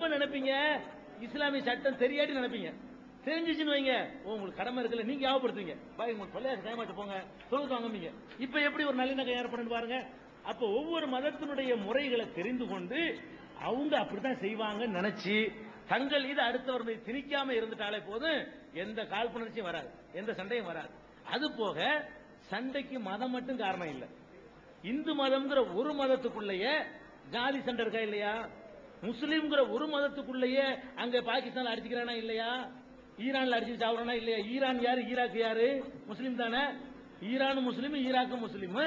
எப்ப நினைப்பீங்க இஸ்லாமிய சட்டம் தெரியாட்டி நினைப்பீங்க. தெரிஞ்சிச்சுன்னு வைங்க, உங்களுக்கு கடமை இருக்குல்ல, நீங்க ஞாபகப்படுத்துவீங்க, உங்களுக்கு பள்ளியா டைமாட்டு போங்க தொழுது வாங்குவீங்க. இப்ப எப்படி ஒரு நல்லிணக்கம் ஏற்படும் பாருங்க. அப்ப ஒவ்வொரு மதத்தினுடைய முறைகளை தெரிந்து கொண்டு அவங்க அப்படித்தான் செய்வாங்கன்னு நினைச்சு தங்கள் இது அடுத்தவர் மீது திணிக்காம இருந்துட்டாலே போதும், எந்த காழ்ப்புணர்ச்சியும் வராது, எந்த சண்டையும் வராது. அது போக சண்டைக்கு மதம் மட்டும் காரணம் இல்லை. இந்து மதம்ங்கிற ஒரு மதத்துக்குள்ளேயே ஜாதி சண்டை இருக்கா இல்லையா? முஸ்லீம்ங்கிற ஒரு மதத்துக்குள்ளேயே அங்க பாகிஸ்தான் அடிச்சுக்கிறானா இல்லையா? ஈரான்ல அடிச்சு சாவுறானா இல்லையா? ஈரான் யாரு, ஈராக் யாரு? முஸ்லீம் தானே. ஈரான் முஸ்லீம், ஈராக் முஸ்லீம்,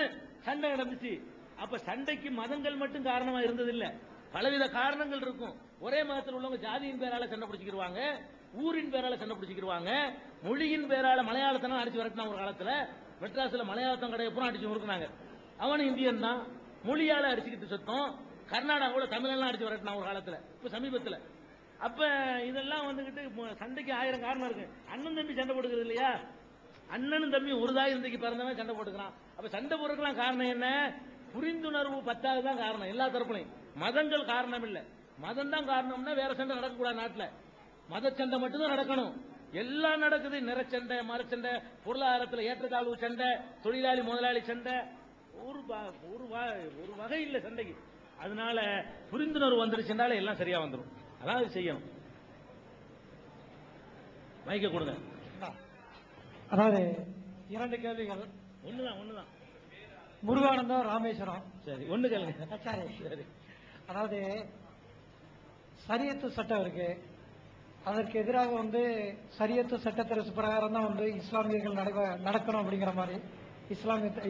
சண்டை நடந்துச்சு. அப்ப சண்டைக்கு மதங்கள் மட்டும் காரணமா இருந்தது இல்ல, பலவித காரணங்கள் இருக்கும். ஒரே மதத்தில் உள்ளவங்க ஜாதியின் பேரால சண்டை பிடிச்சிக்கிடுவாங்க, ஊரின் பேரால சண்டை பிடிச்சிக்கிடுவாங்க, மொழியின் பேரால மலையாளத்தனம் அடிச்சு வரட்டினா ஒரு காலத்துல. மெட்ராஸ்ல மலையாளத்தம் கடையை பூரா அடிச்சு முறுக்குனாங்க. அவன் இந்தியன் தான், மொழியால அடிச்சுக்கிட்டு சுத்தம். கர்நாடகாவில் தமிழெல்லாம் அடிச்சு வரட்டினா ஒரு காலத்துல, இப்ப சமீபத்தில். அப்ப இதெல்லாம் வந்துகிட்டு சண்டைக்கு 1000 காரணம் இருக்கு. அண்ணன் தம்பி சண்டை போட்டுக்கிறது இல்லையா? அண்ணனும் தம்பி ஒரு தாய் இருந்தைக்கு பிறந்தவன் சண்டை போட்டுக்கிறான். அப்ப சண்டை போடுறதுலாம் காரணம் என்ன? புரிந்துணர்வு பத்தாவது தான் காரணம். எல்லா தரப்புலையும் மதங்கள் காரணம் இல்ல. மதம் தான் காரணம்னா வேற சண்டை நடக்கக்கூடாது நாட்டில். மத சண்டை மட்டும்தான் நடக்கணும். எல்லாம் நடக்குது, நிறச்சண்டை, மரச்சண்டை, பொருளாதாரத்தில் ஏற்றத்தாழ்வு சண்டை, தொழிலாளி முதலாளி சண்டை, ஒரு வகை இல்லை சண்டைக்கு. அதனால புரிந்துணர்வு வந்துருச்சுனால எல்லாம் சரியா வந்துடும். அதான் செய்யணும். மைக்க கொடுங்க. அதாவது 2 கேள்விகள். ஒண்ணுதான். முருகானந்தம், ராமேஸ்வரம். சரி, ஒண்ணு கேளுங்க. சரி. அதாவது சரியத்து சட்டம் இருக்கு, அதற்கு எதிராக சரியத்து சட்டத்தரசு பிரகாரம் தான் இஸ்லாமியர்கள் நடக்கணும் அப்படிங்கிற மாதிரி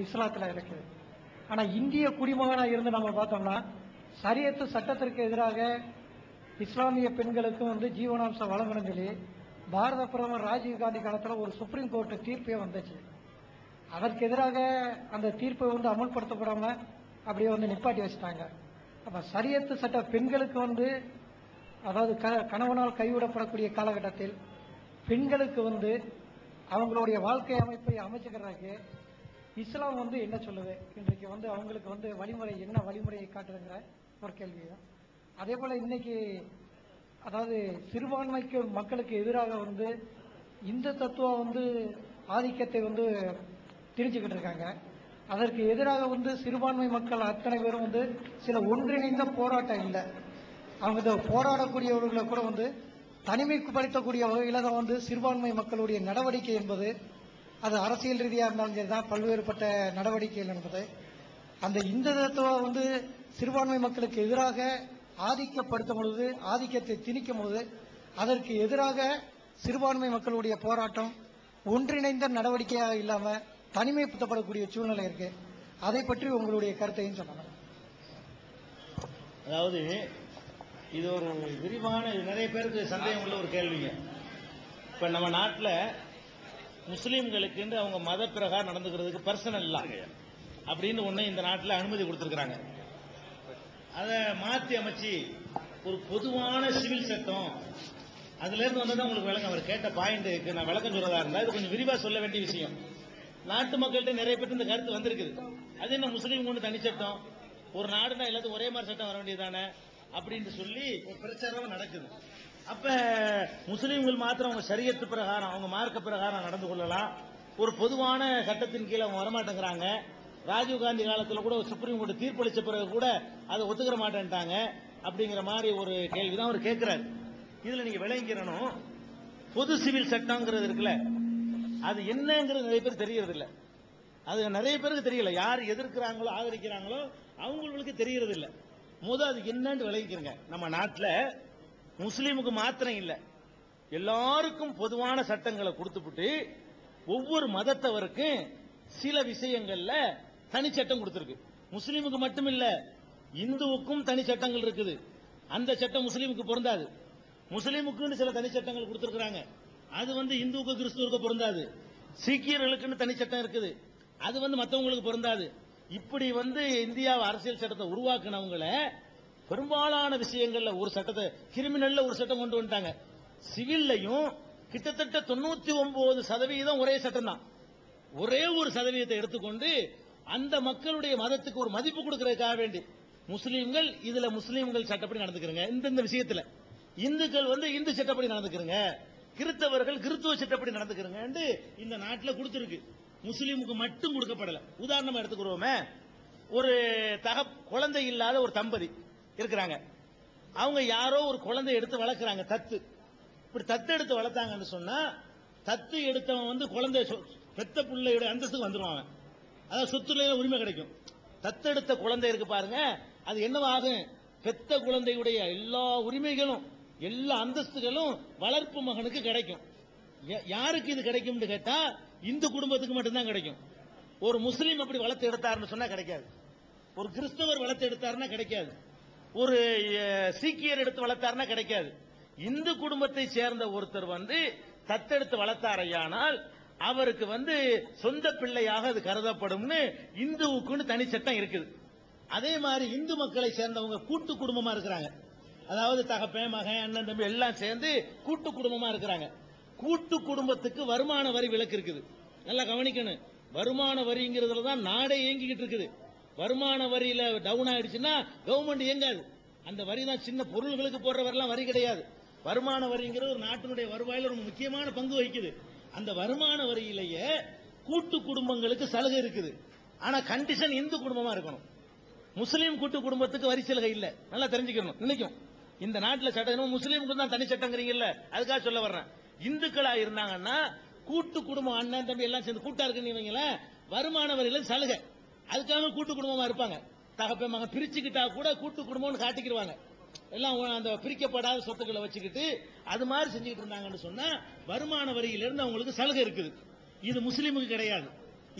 இஸ்லாத்துல இருக்கு. ஆனா இந்திய குடிமகனா இருந்து நம்ம பார்த்தோம்னா சரியத்து சட்டத்திற்கு எதிராக இஸ்லாமிய பெண்களுக்கு ஜீவனாம்சம் வழங்கணும் சொல்லி பாரத பிரதமர் ராஜீவ்காந்தி காலத்தில் ஒரு சுப்ரீம் கோர்ட் தீர்ப்பே வந்துச்சு. அதற்கு எதிராக அந்த தீர்ப்பை அமல்படுத்தப்படாம அப்படியே நிப்பாட்டி வச்சுட்டாங்க. அப்ப சரியத்து சட்ட பெண்களுக்கு அதாவது கணவனால் கைவிடப்படக்கூடிய காலகட்டத்தில் பெண்களுக்கு அவங்களுடைய வாழ்க்கை அமைப்பை அமைச்சுக்கிறதுக்கு இஸ்லாம் என்ன சொல்லுது, இன்றைக்கு அவங்களுக்கு வழிமுறை என்ன வழிமுறையை காட்டுதுங்கிற ஒரு கேள்வி தான். அதே போல இன்னைக்கு அதாவது சிறுபான்மைக்கு மக்களுக்கு எதிராக இந்த தத்துவம் ஆதிக்கத்தை தெரிஞ்சுக்கிட்டு இருக்காங்க. அதற்கு எதிராக சிறுபான்மை மக்கள் அத்தனை பேரும் சில ஒன்றிணைந்த போராட்டம் இல்லை. அவங்க போராடக்கூடியவர்களை கூட தனிமைப்படுத்தக்கூடிய வகையில தான் சிறுபான்மை மக்களுடைய நடவடிக்கை என்பது, அது அரசியல் ரீதியாக இருந்தாலும் சரிதான், பல்வேறுபட்ட நடவடிக்கைகள் என்பது அந்த இந்த தத்துவம் சிறுபான்மை மக்களுக்கு எதிராக ஆதிக்கப்படுத்தும் பொழுது, ஆதிக்கத்தை திணிக்கும் பொழுது அதற்கு எதிராக சிறுபான்மை மக்களுடைய போராட்டம் ஒன்றிணைந்த நடவடிக்கையாக இல்லாம தனிமைப்படுத்தப்படக்கூடிய சூழ்நிலை இருக்கு. அதை பற்றி உங்களுடைய கருத்தையும் சொல்லலாம். அதாவது இது ஒரு விரிவான, நிறைய பேருக்கு சந்தேகம் உள்ள ஒரு கேள்விங்க. இப்ப நம்ம நாட்டில் முஸ்லீம்களுக்கு அவங்க மத பிரகாரம் நடந்துக்கிறதுக்கு பர்சனல் இல்ல அப்படின்னு ஒண்ணு இந்த நாட்டில் அனுமதி கொடுத்திருக்கிறாங்க. அதை மாற்றி அமைச்சு ஒரு பொதுவான சிவில் சட்டம், அதுல இருந்து வந்ததான் உங்களுக்கு விளக்கம். அவர் கேட்ட பாயிண்ட் நான் விளக்கம் சொல்றதா இருந்தா இது கொஞ்சம் விரிவா சொல்ல வேண்டிய விஷயம். நாட்டு மக்கள்கிட்ட நிறைய பேர் இந்த கருத்து வந்திருக்குது. அது என்ன முஸ்லீம் கொண்டு தனி சட்டம், ஒரு நாடுனா எல்லாத்துக்கும் ஒரே மாதிரி சட்டம் வர வேண்டியதானே அப்படின்னு சொல்லி ஒரு பிரச்சாரம் நடக்குது. அப்ப முஸ்லீம்கள் மாத்திரம் அவங்க சரியத்து பிரகாரம், அவங்க மார்க்க பிரகாரம் நடந்து கொள்ளலாம், ஒரு பொதுவான சட்டத்தின் கீழே அவங்க வரமாட்டேங்கிறாங்க. ராஜீவ்காந்தி காலத்தில் கூட சுப்ரீம் கோர்ட் தீர்ப்பளிச்ச பிறகு கூட அதை ஒத்துக்கிற மாட்டேன்ட்டாங்க அப்படிங்கிற மாதிரி ஒரு கேள்விதான் அவர் கேட்கிறார். இதுல நீங்க விளங்கிக்கணும், பொது சிவில் சட்டம்ங்கிறது இருக்குல்ல, அது என்னங்கிறது நிறைய பேர் தெரியறது இல்ல. அது நிறைய பேருக்கு தெரியல. யார் எதிர்க்கிறாங்களோ ஆதரிக்கிறாங்களோ அவங்களுக்கு தெரியறது இல்ல. முதல் அது என்னன்னு விளங்கிக்கிறங்க. நம்ம நாட்டில் முஸ்லீமுக்கு மாத்திரம் இல்ல, எல்லாருக்கும் பொதுவான சட்டங்களை கொடுத்துட்டு ஒவ்வொரு மதத்தவருக்கும் சில விஷயங்கள்ல தனி சட்டம் கொடுத்திருக்கு. முஸ்லீமுக்கு மட்டும் இல்ல, இந்துவுக்கும் தனி சட்டங்கள் இருக்குது. அந்த சட்டம் முஸ்லீமுக்கு பொருந்தாது. முஸ்லீமுக்குன்னு சில தனி சட்டங்கள் கொடுத்திருக்கிறாங்க, அது இந்துவுக்கு கிறிஸ்துவுக்கு பொருந்தாது. சீக்கியர்களுக்குன்னு தனி சட்டம் இருக்குது, அது மற்றவங்களுக்கு பொருந்தாது. இப்படி இந்தியா அரசியல் சட்டத்தை உருவாக்குனவங்கள பெரும்பாலான விஷயங்கள்ல ஒரு சட்டத்தை, கிரிமினல்ல ஒரு சட்டம் கொண்டு வந்துட்டாங்க. சிவில்லையும் கிட்டத்தட்ட 99% ஒரே சட்டம் தான். ஒரே ஒரு சதவீதத்தை எடுத்துக்கொண்டு அந்த மக்களுடைய மதத்துக்கு ஒரு மதிப்பு கொடுக்கறதுக்காக வேண்டி முஸ்லீம்கள் இதுல முஸ்லீம்கள் சட்டப்படி நடந்துக்கிறங்க. இந்த விஷயத்துல இந்துக்கள் வந்து இந்து சட்டப்படி நடந்துக்கிறங்க, கிறிஸ்தவர்கள் கிறிஸ்துவ சட்டப்படி நடந்துக்கிறங்க இந்த நாட்டில் கொடுத்திருக்கு. முஸ்லீமுக்கு மட்டும் கொடுக்கப்படல. உதாரணமா எடுத்துக்கிறோமே, ஒரு குழந்தை இல்லாத ஒரு தம்பதி இருக்கிறாங்க. அவங்க யாரோ ஒரு குழந்தை எடுத்து வளர்க்குறாங்க, தத்து. இப்படி தத்து எடுத்து வளர்த்தாங்கன்னு சொன்னா, தத்து எடுத்தவன் வந்து குழந்தை பெத்த பிள்ளையோட அந்தஸ்துக்கு வந்துருவாங்க. அதாவது சொத்துல உரிமை கிடைக்கும். தத்தெடுத்த குழந்தை இருக்கு பாருங்க, அது என்னவாகும்? பெத்த குழந்தையுடைய எல்லா உரிமைகளும் எல்லா அந்தஸ்துகளும் வளர்ப்பு மகனுக்கு கிடைக்கும். யாருக்கு இது கிடைக்கும் கேட்டா, இந்து குடும்பத்துக்கு மட்டும்தான் கிடைக்கும். ஒரு முஸ்லீம் அப்படி வளர்த்து எடுத்தாருன்னு சொன்னா கிடைக்காது. ஒரு கிறிஸ்தவர் வளர்த்து எடுத்தாருன்னா கிடைக்காது. ஒரு சீக்கியர் எடுத்து வளர்த்தாருன்னா கிடைக்காது. இந்து குடும்பத்தை சேர்ந்த ஒருத்தர் வந்து தத்தெடுத்து வளர்த்தாரையானால் அவருக்கு வந்து சொந்த பிள்ளையாக அது கருதப்படும்னு இந்துவுக்குன்னு தனி சட்டம் இருக்குது. அதே மாதிரி இந்து மக்களை சேர்ந்தவங்க கூட்டு குடும்பமா இருக்கிறாங்க. அதாவது தகப்பன், மகன், அண்ணன், தம்பி எல்லாம் சேர்ந்து கூட்டு குடும்பமா இருக்கிறாங்க. கூட்டு குடும்பத்துக்கு வருமான வரி விலக்கு இருக்குது. நல்லா கவனிக்கணும். வருமான வரிங்கிறதுல தான் நாடே இயங்கிக்கிட்டு இருக்குது. வருமான வரியில டவுன் ஆயிடுச்சுன்னா கவர்மெண்ட் இயங்காது. அந்த வரி தான் சின்ன பொருள்களுக்கு போடுற வரிலாம் வரி கிடையாது. வருமான வரிங்கிறது ஒரு நாட்டினுடைய வருவாயில ஒரு முக்கியமான பங்கு வகிக்குது. அந்த வருமான வரியிலேயே கூட்டு குடும்பங்களுக்கு சலுகை இருக்குது. ஆனா கண்டிஷன் இந்து குடும்பமா இருக்கணும். முஸ்லீம் கூட்டு குடும்பத்துக்கு வரி சலுகை இல்ல. நல்லா தெரிஞ்சுக்கணும். நினைக்கும் இந்த நாட்டில் சட்டம் முஸ்லீமுக்கு தான் தனி சட்டங்கிறீங்கல்ல, அதுக்காக சொல்ல வர்றேன். இந்துக்களா இருந்தாங்கன்னா கூட்டு குடும்பம், அண்ணன் தம்பி எல்லாம் சேர்ந்து கூட்டா இருக்குன்னு வருமான வரியில சலுகை. அதுக்காக கூட்டு குடும்பமா இருப்பாங்க. தகப்பன் மகன் பிரிச்சுக்கிட்டா கூட கூட்டு குடும்பம்னு காட்டிக்கிடுவாங்க. எல்லாம் அந்த பிரிக்கப்படாத சொத்துக்களை வச்சுக்கிட்டு அது மாதிரி செஞ்சுக்கிட்டு இருந்தாங்கன்னு சொன்னா வருமான வரியிலிருந்து அவங்களுக்கு சலுகை இருக்குது. இது முஸ்லீமுக்கு கிடையாது,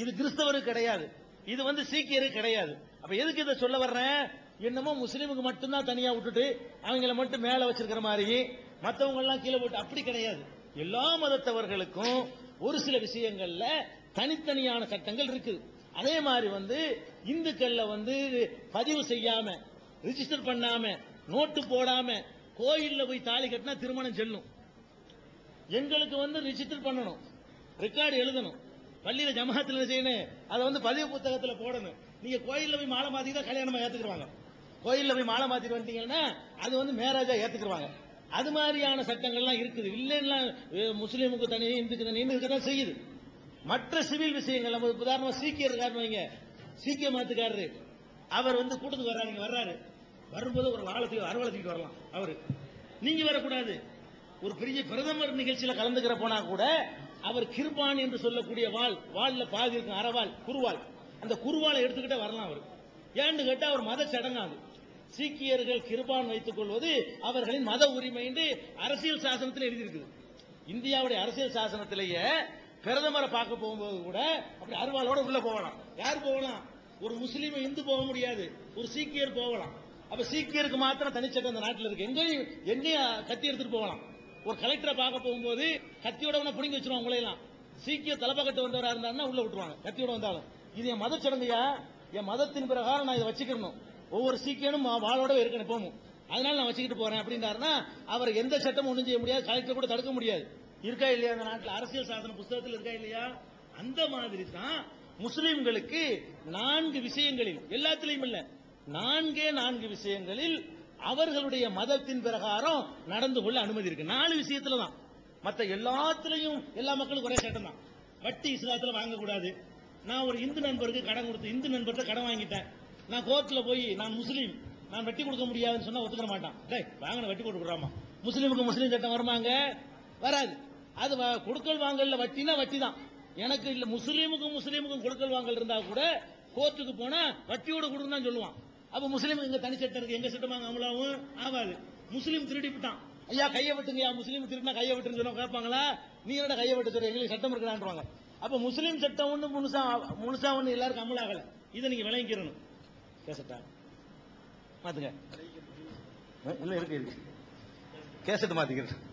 இது கிறிஸ்தவருக்கு கிடையாது, இது வந்து சீக்கியருக்கு கிடையாது. அப்ப எதுக்கு இதை சொல்ல வர்றேன்? என்னமோ முஸ்லீமுக்கு மட்டும்தான் தனியா விட்டுட்டு அவங்கள மட்டும் மேல வச்சிருக்கிற மாதிரி மற்றவங்க எல்லாம் கீழே போட்டு, அப்படி கிடையாது. எல்லா மதத்தவர்களுக்கும் ஒரு சில விஷயங்கள்ல தனித்தனியான சட்டங்கள் இருக்குது. அதே மாதிரி வந்து இந்துக்கள்ல வந்து பதிவு செய்யாம, ரிஜிஸ்டர் பண்ணாம, நோட்டு போடாம கோயில்ல போய் தாலி கட்டினா திருமணம் செல்லும். எங்களுக்கு வந்து ரிஜிஸ்டர் பண்ணணும், ரெக்கார்டு எழுதணும், பள்ளியில ஜமாத்துல செய்யணும், அதை வந்து பதிவு புத்தகத்துல போடணும். நீங்க கோயில்ல போய் மாலை மாத்தி தான் கல்யாணமா ஏத்துக்குவாங்க. கோயில்ல போய் மாலை மாத்திட்டு வந்துட்டீங்கன்னா அது வந்து மேரேஜா ஏத்துக்குவாங்க. அது மாதிரியான சட்டங்கள்லாம் இருக்குது. இல்லைன்னா முஸ்லீமுக்கு தனி, இந்துக்கு தனி இருக்கதான் செய்யுது. மற்ற சிவில் விஷயங்கள் நம்ம உதாரணமா சீக்கியர் வைங்க, சீக்கிய மதத்துக்காரரு அவர் வந்து கூட்டத்துக்கு வர்றாரு. வரும்போது ஒரு அறுவலத்துக்கு வரலாம். அவரு நீங்க வரக்கூடாது. ஒரு பெரிய பிரதமர் நிகழ்ச்சியில கலந்துக்கிற போனா கூட அவர் கிருபான் என்று சொல்லக்கூடிய வாள்ல பாதி இருக்கும், அறவாள், குருவாள், அந்த குருவாளை எடுத்துக்கிட்டே வரலாம். அவர் ஏன்னு கேட்டா அவர் மத சடங்காது. சீக்கியர்கள் கிருபான் வைத்துக் கொள்வது அவர்களின் மத உரிமை என்று அரசியல் சாசனத்தில் எழுதியிருக்குது. இந்தியாவுடைய அரசியல் சாசனத்திலேயே பிரதமரை பார்க்க போகும்போது கூட அப்படி அருவாளோட உள்ள போகலாம். யார் போகலாம்? ஒரு முஸ்லீம் இந்து போக முடியாது, ஒரு சீக்கியர் போகலாம். அப்ப சீக்கியருக்கு மாத்திரம் தனிச்சட்டம் இந்த நாட்டில் இருக்கு. எங்கேயும் கத்தி எடுத்துட்டு போகலாம். ஒரு கலெக்டரை பார்க்க போகும்போது கத்தியோட பிடிங்கி வச்சிருவாங்க உங்களையெல்லாம். சீக்கிய தலைப்பக்கத்து வந்தவரா இருந்தாருன்னா உள்ள விட்டுருவாங்க கத்தியோட வந்தாலும். இது என் மத சடங்கையா, என் மதத்தின் பிரகாரம் நான் இதை வச்சுக்கணும், ஒவ்வொரு சீக்கியனும் வாளோட இருக்கணும் போகும், அதனால நான் வச்சுக்கிட்டு போறேன் அப்படின்றாருன்னா அவர் எந்த சட்டமும் ஒன்றும் செய்ய முடியாது, கலெக்டர் கூட தடுக்க முடியாது. இருக்கா இல்லையா இந்த நாட்டில்? அரசியல் சாசன புத்தகத்தில் இருக்கா இல்லையா? அந்த மாதிரி தான் முஸ்லிம்களுக்கு 4 விஷயங்களில், எல்லாத்திலையும் இல்ல, 4 விஷயங்களில் அவர்களுடைய மதத்தின் பிரகாரம் நடந்து கொள்ள அனுமதி இருக்கு. 4 விஷயத்துல தான். மற்ற எல்லாத்திலையும் எல்லா மக்களுக்கும் ஒரே சட்டம் தான். வட்டி இஸ்லாத்துல வாங்கக்கூடாது. நான் ஒரு இந்து நண்பருக்கு கடன் கொடுத்து, இந்து நண்பர்கிட்ட கடன் வாங்கிட்டேன், நான் கோர்ட்ல போய் நான் முஸ்லீம், நான் வட்டி கொடுக்க முடியாதுன்னு சொன்னா ஒத்துக்க மாட்டான். வாங்கின வட்டி கொடுக்குறாமா. முஸ்லீமுக்கு முஸ்லீம் சட்டம் வருமாங்க? வராது. அது கொடுக்கல் வாங்கல வட்டினா வட்டி தான். எனக்கு இல்ல, முஸ்லீமுக்கும் கொடுக்கல் வாங்கல் இருந்தா கூட கோர்ட்டுக்கு போனா வட்டியோட கொடுன்னு தான் சொல்லுவான். அப்ப முஸ்லீம் எங்க தனி சட்டம் இருக்கு, எங்க சட்டமாக அமலாவும் ஆகாது. முஸ்லீம் திருடி விட்டான், ஐயா கையை விட்டுங்கய்யா, முஸ்லீம் திருடினா கையை விட்டுன்னு சொன்னா கேட்பாங்களா? நீ என்னடா கையை விட்டு சொல்ற, எங்களுக்கு சட்டம் இருக்கிறான்வாங்க. அப்ப முஸ்லீம் சட்டம் ஒண்ணு முழுசா ஒண்ணு எல்லாருக்கும் அமலாகல. இதை நீங்க விளங்கிக்கிறணும். கேசட்டா மாத்துங்க, இல்ல இருக்கு கேசட் மாத்திக்கிறேன்.